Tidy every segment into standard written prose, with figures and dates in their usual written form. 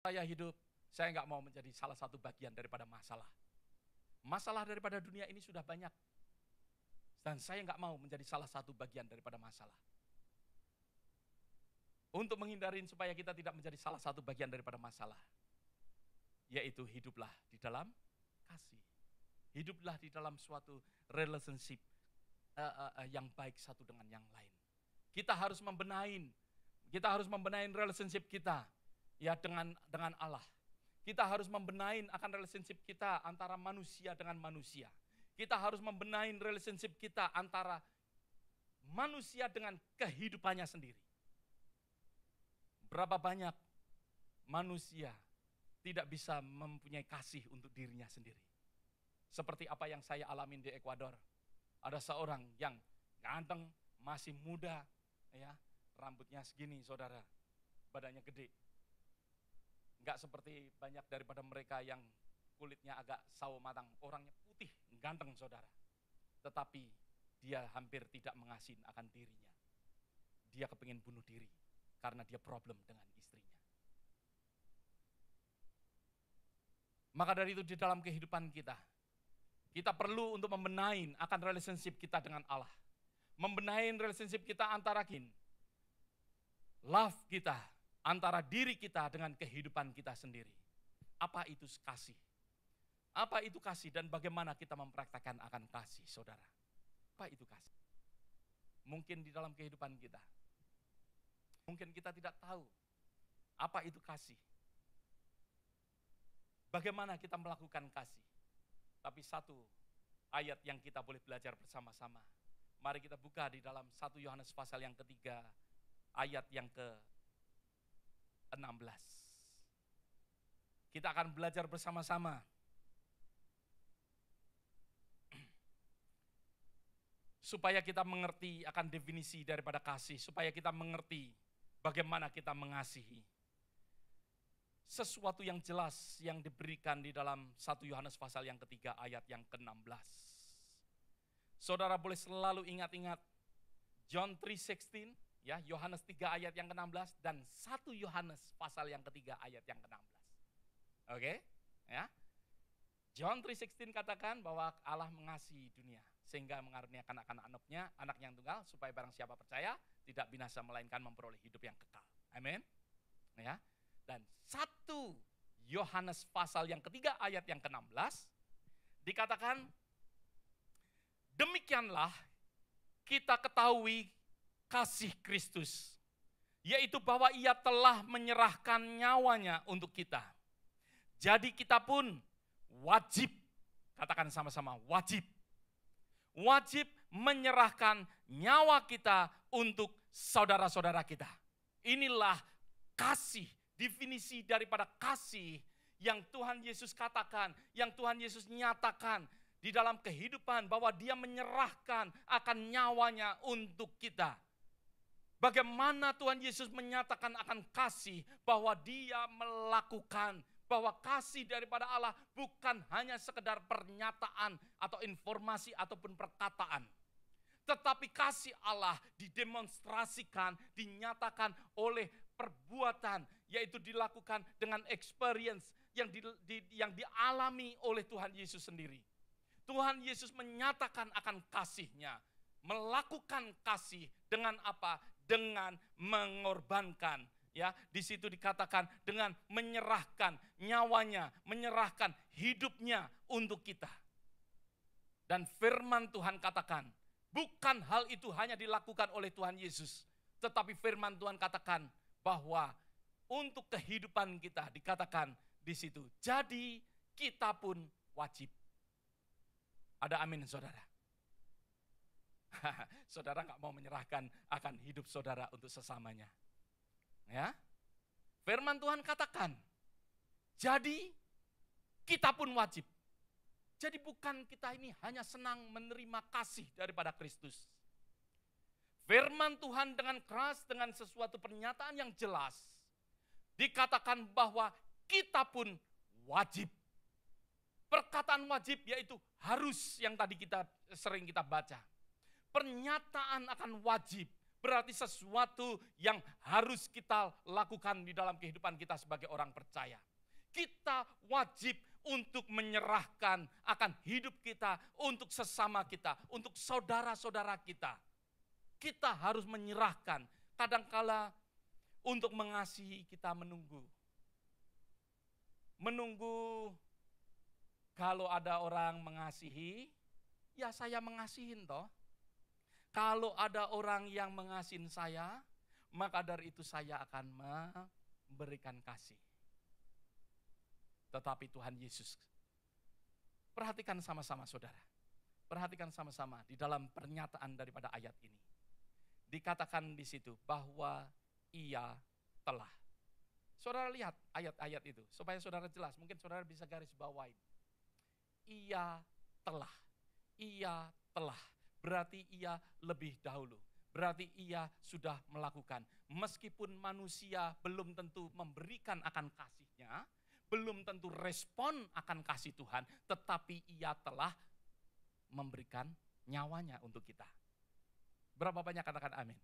saya hidup, saya nggak mau menjadi salah satu bagian daripada masalah. Masalah daripada dunia ini sudah banyak. Dan saya nggak mau menjadi salah satu bagian daripada masalah. Untuk menghindari supaya kita tidak menjadi salah satu bagian daripada masalah. Yaitu hiduplah di dalam kasih. Hiduplah di dalam suatu relationship yang baik satu dengan yang lain. Kita harus membenahin relationship kita ya dengan Allah. Kita harus membenahin akan relationship kita antara manusia dengan manusia. Kita harus membenahin relationship kita antara manusia dengan kehidupannya sendiri. Berapa banyak manusia tidak bisa mempunyai kasih untuk dirinya sendiri. Seperti apa yang saya alamin di Ekuador. Ada seorang yang ganteng, masih muda, ya, rambutnya segini saudara, badannya gede. Enggak seperti banyak daripada mereka yang kulitnya agak sawo matang, orangnya putih, ganteng saudara. Tetapi dia hampir tidak mengasihi akan dirinya. Dia kepingin bunuh diri karena dia problem dengan istrinya. Maka dari itu di dalam kehidupan kita perlu untuk membenahi akan relationship kita dengan Allah. Membenahi relationship kita antara love kita, antara diri kita dengan kehidupan kita sendiri. Apa itu kasih? Apa itu kasih dan bagaimana kita mempraktekkan akan kasih, saudara? Apa itu kasih? Mungkin di dalam kehidupan kita, mungkin kita tidak tahu apa itu kasih. Bagaimana kita melakukan kasih? Tapi satu ayat yang kita boleh belajar bersama-sama. Mari kita buka di dalam 1 Yohanes pasal yang ketiga, ayat yang ke-16. Kita akan belajar bersama-sama. Supaya kita mengerti akan definisi daripada kasih, supaya kita mengerti bagaimana kita mengasihi. Sesuatu yang jelas yang diberikan di dalam 1 Yohanes pasal yang ketiga ayat yang ke-16. Saudara boleh selalu ingat-ingat John 3:16, ya, Yohanes 3 ayat yang ke-16 dan 1 Yohanes pasal yang ketiga ayat yang ke-16. Oke? Ya. John 3:16 katakan bahwa Allah mengasihi dunia sehingga mengaruniakan anak yang tunggal, supaya barang siapa percaya tidak binasa melainkan memperoleh hidup yang kekal. Amin. Ya. Dan 1 Yohanes pasal yang ketiga ayat yang ke-16 dikatakan, demikianlah kita ketahui kasih Kristus, yaitu bahwa ia telah menyerahkan nyawanya untuk kita. Jadi kita pun wajib, katakan sama-sama, wajib menyerahkan nyawa kita untuk saudara-saudara kita. Inilah kasih, definisi daripada kasih yang Tuhan Yesus katakan, yang Tuhan Yesus nyatakan di dalam kehidupan, bahwa dia menyerahkan akan nyawanya untuk kita. Bagaimana Tuhan Yesus menyatakan akan kasih, bahwa dia melakukan, bahwa kasih daripada Allah bukan hanya sekedar pernyataan atau informasi ataupun perkataan. Tetapi kasih Allah didemonstrasikan, dinyatakan oleh perbuatan, yaitu dilakukan dengan experience yang dialami oleh Tuhan Yesus sendiri. Tuhan Yesus menyatakan akan kasih-Nya, melakukan kasih dengan apa? Dengan mengorbankan. Ya, di situ dikatakan dengan menyerahkan nyawanya, menyerahkan hidupnya untuk kita. Dan firman Tuhan katakan, bukan hal itu hanya dilakukan oleh Tuhan Yesus, tetapi firman Tuhan katakan bahwa untuk kehidupan kita dikatakan di situ. Jadi kita pun wajib. Ada amin, saudara? Saudara nggak mau menyerahkan akan hidup saudara untuk sesamanya. Ya, firman Tuhan katakan, jadi kita pun wajib. Jadi bukan kita ini hanya senang menerima kasih daripada Kristus. Firman Tuhan dengan keras, dengan sesuatu pernyataan yang jelas, dikatakan bahwa kita pun wajib. Perkataan wajib yaitu harus, yang tadi kita sering baca. Pernyataan akan wajib Berarti sesuatu yang harus kita lakukan di dalam kehidupan kita sebagai orang percaya. Kita wajib untuk menyerahkan akan hidup kita, untuk sesama kita, untuk saudara-saudara kita. Kita harus menyerahkan. Kadangkala untuk mengasihi kita menunggu. Menunggu kalau ada orang mengasihi, ya saya mengasihin toh. Kalau ada orang yang mengasihin saya, maka dari itu saya akan memberikan kasih. Tetapi Tuhan Yesus, perhatikan sama-sama saudara. Perhatikan sama-sama di dalam pernyataan daripada ayat ini. Dikatakan di situ bahwa ia telah. Saudara lihat ayat-ayat itu, supaya saudara jelas, mungkin saudara bisa garis bawain. Ia telah, ia telah. Berarti ia lebih dahulu. Berarti ia sudah melakukan. Meskipun manusia belum tentu memberikan akan kasihnya, belum tentu respon akan kasih Tuhan, tetapi ia telah memberikan nyawanya untuk kita. Berapa banyak katakan amin?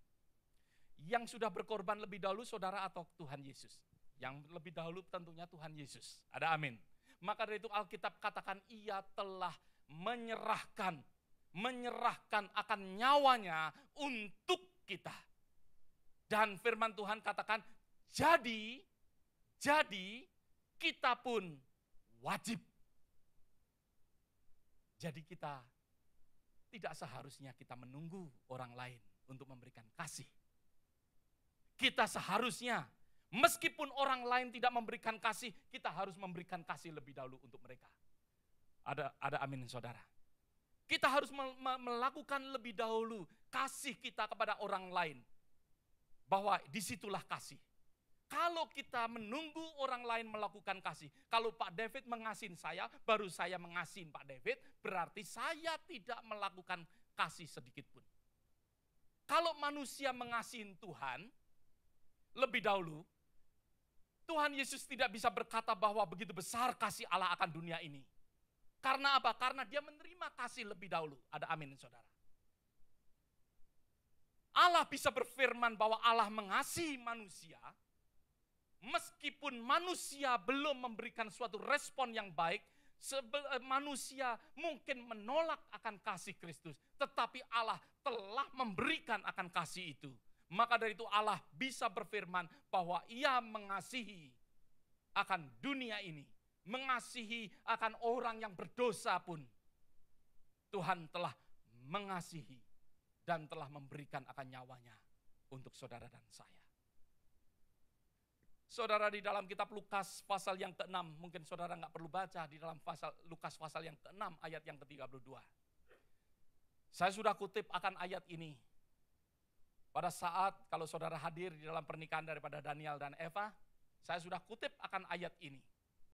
Yang sudah berkorban lebih dahulu saudara atau Tuhan Yesus? Yang lebih dahulu tentunya Tuhan Yesus. Ada amin. Maka dari itu Alkitab katakan ia telah menyerahkan akan nyawanya untuk kita. Dan firman Tuhan katakan, jadi kita pun wajib. Jadi kita tidak seharusnya kita menunggu orang lain untuk memberikan kasih. Kita seharusnya, meskipun orang lain tidak memberikan kasih, kita harus memberikan kasih lebih dahulu untuk mereka. Ada amin saudara. Kita harus melakukan lebih dahulu kasih kita kepada orang lain. Bahwa disitulah kasih. Kalau kita menunggu orang lain melakukan kasih. Kalau Pak David mengasihin saya, baru saya mengasihin Pak David, berarti saya tidak melakukan kasih sedikit pun. Kalau manusia mengasihin Tuhan, lebih dahulu, Tuhan Yesus tidak bisa berkata bahwa begitu besar kasih Allah akan dunia ini. Karena apa? Karena dia menerima kasih lebih dahulu. Ada amin saudara. Allah bisa berfirman bahwa Allah mengasihi manusia, meskipun manusia belum memberikan suatu respon yang baik, manusia mungkin menolak akan kasih Kristus, tetapi Allah telah memberikan akan kasih itu. Maka dari itu Allah bisa berfirman bahwa ia mengasihi akan dunia ini. Mengasihi akan orang yang berdosa pun Tuhan telah mengasihi dan telah memberikan akan nyawanya untuk saudara dan saya. Saudara, di dalam kitab Lukas pasal yang ke-6, mungkin saudara nggak perlu baca, di dalam Lukas pasal yang ke-6 ayat yang ke-32. Saya sudah kutip akan ayat ini. Pada saat kalau saudara hadir di dalam pernikahan daripada Daniel dan Eva, saya sudah kutip akan ayat ini.